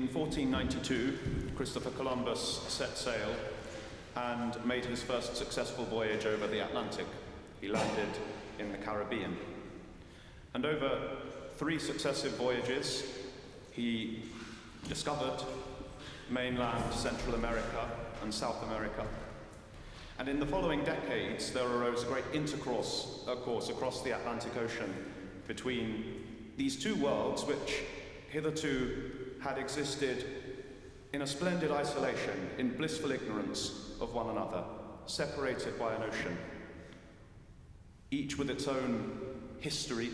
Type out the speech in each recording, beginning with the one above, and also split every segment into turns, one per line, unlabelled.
In 1492, Christopher Columbus set sail and made his first successful voyage over the Atlantic. He landed in the Caribbean. And over 3 successive voyages, he discovered mainland Central America and South America. And in the following decades, there arose a great intercourse across the Atlantic Ocean between these two worlds, which hitherto had existed in a splendid isolation, in blissful ignorance of one another, separated by an ocean, each with its own history,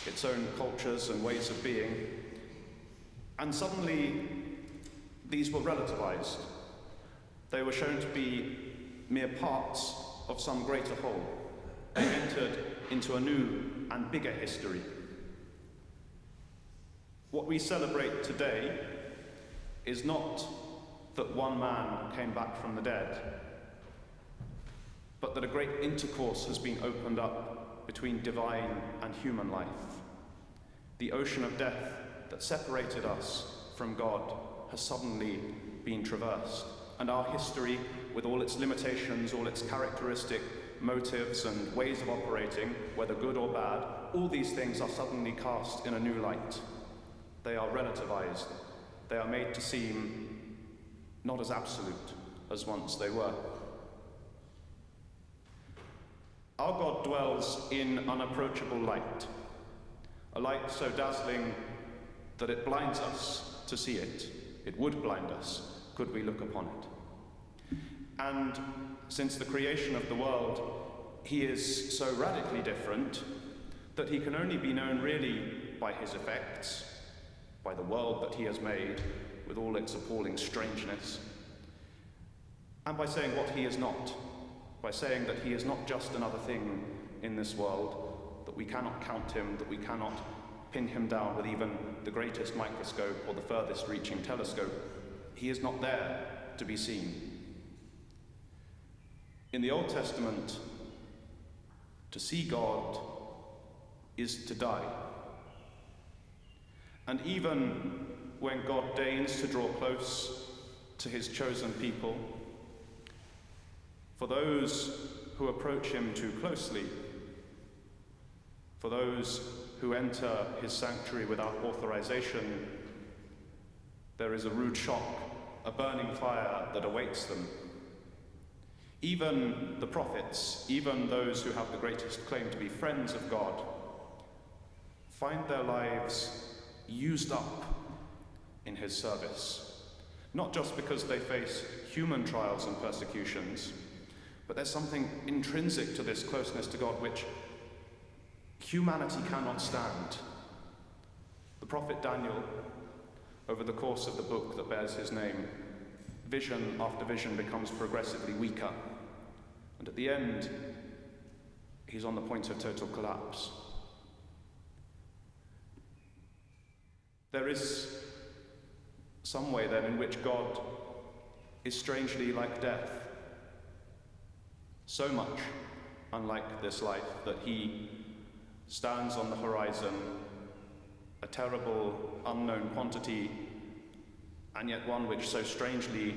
its own cultures and ways of being. And suddenly, these were relativized. They were shown to be mere parts of some greater whole. They entered into a new and bigger history. What we celebrate today is not that one man came back from the dead, but that a great intercourse has been opened up between divine and human life. The ocean of death that separated us from God has suddenly been traversed, and our history, with all its limitations, all its characteristic motives and ways of operating, whether good or bad, all these things are suddenly cast in a new light. They are relativized. They are made to seem not as absolute as once they were. Our God dwells in unapproachable light, a light so dazzling that it blinds us to see it. It would blind us, could we look upon it. And since the creation of the world, he is so radically different that he can only be known really by his effects, by the world that he has made with all its appalling strangeness, and by saying what he is not, by saying that he is not just another thing in this world, that we cannot count him, that we cannot pin him down with even the greatest microscope or the furthest reaching telescope. He is not there to be seen. In the Old Testament, to see God is to die. And even when God deigns to draw close to his chosen people, for those who approach him too closely, for those who enter his sanctuary without authorization, there is a rude shock, a burning fire that awaits them. Even the prophets, even those who have the greatest claim to be friends of God, find their lives used up in his service, not just because they face human trials and persecutions, but there's something intrinsic to this closeness to God which humanity cannot stand. The prophet Daniel, over the course of the book that bears his name, vision after vision becomes progressively weaker, and at the end, he's on the point of total collapse. There is some way then in which God is strangely like death, so much unlike this life that he stands on the horizon, a terrible unknown quantity, and yet one which so strangely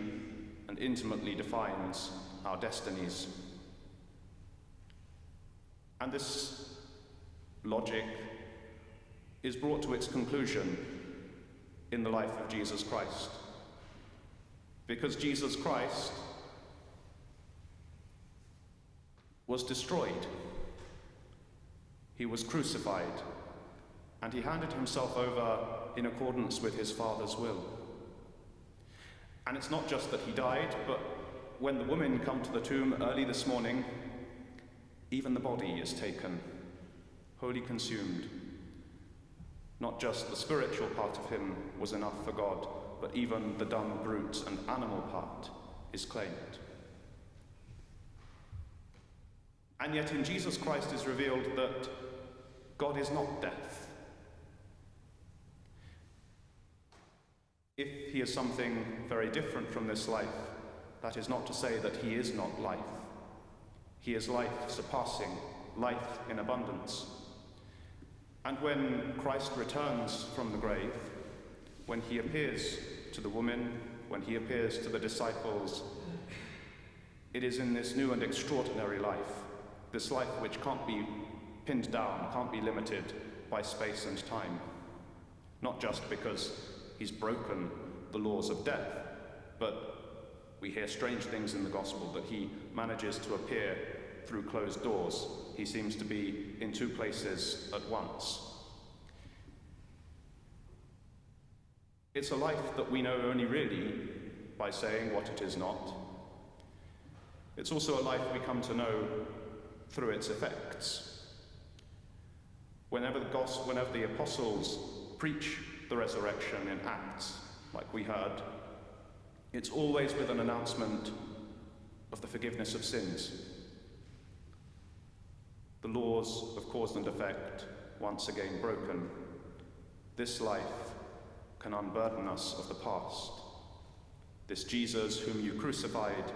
and intimately defines our destinies. And this logic is brought to its conclusion in the life of Jesus Christ. Because Jesus Christ was destroyed, he was crucified, and he handed himself over in accordance with his Father's will. And it's not just that he died, but when the women come to the tomb early this morning, even the body is taken, wholly consumed. Not just the spiritual part of him was enough for God, but even the dumb brute and animal part is claimed. And yet in Jesus Christ is revealed that God is not death. If he is something very different from this life, that is not to say that he is not life. He is life surpassing, life in abundance. And when Christ returns from the grave, when he appears to the woman, when he appears to the disciples, it is in this new and extraordinary life, this life which can't be pinned down, can't be limited by space and time. Not just because he's broken the laws of death, but we hear strange things in the gospel that he manages to appear through closed doors. He seems to be in two places at once. It's a life that we know only really by saying what it is not. It's also a life we come to know through its effects. Whenever the apostles preach the resurrection in Acts, like we heard, it's always with an announcement of the forgiveness of sins. The laws of cause and effect once again broken. This life can unburden us of the past. This Jesus whom you crucified,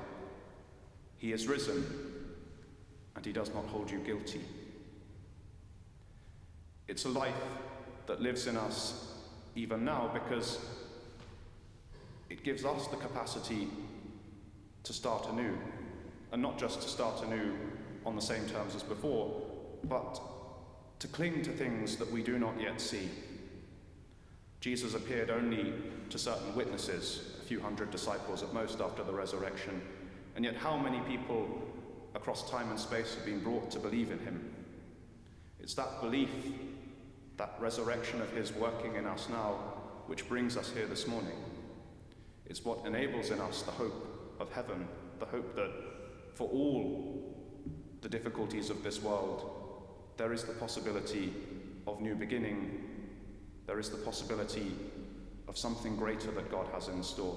he is risen, and he does not hold you guilty. It's a life that lives in us even now because it gives us the capacity to start anew, and not just to start anew on the same terms as before, but to cling to things that we do not yet see. Jesus appeared only to certain witnesses, a few hundred disciples at most after the resurrection, and yet how many people across time and space have been brought to believe in him? It's that belief, that resurrection of his working in us now, which brings us here this morning. It's what enables in us the hope of heaven, the hope that for all the difficulties of this world, there is the possibility of new beginning. There is the possibility of something greater that God has in store.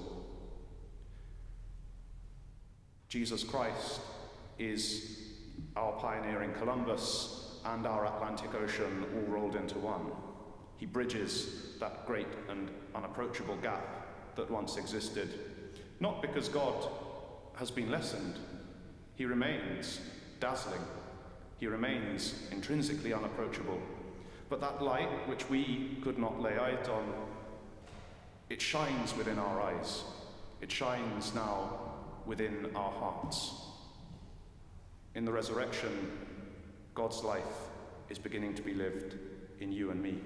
Jesus Christ is our pioneering Columbus and our Atlantic Ocean all rolled into one. He bridges that great and unapproachable gap that once existed, not because God has been lessened. He remains dazzling. He remains intrinsically unapproachable. But that light which we could not lay eyes on, it shines within our eyes. It shines now within our hearts. In the resurrection, God's life is beginning to be lived in you and me.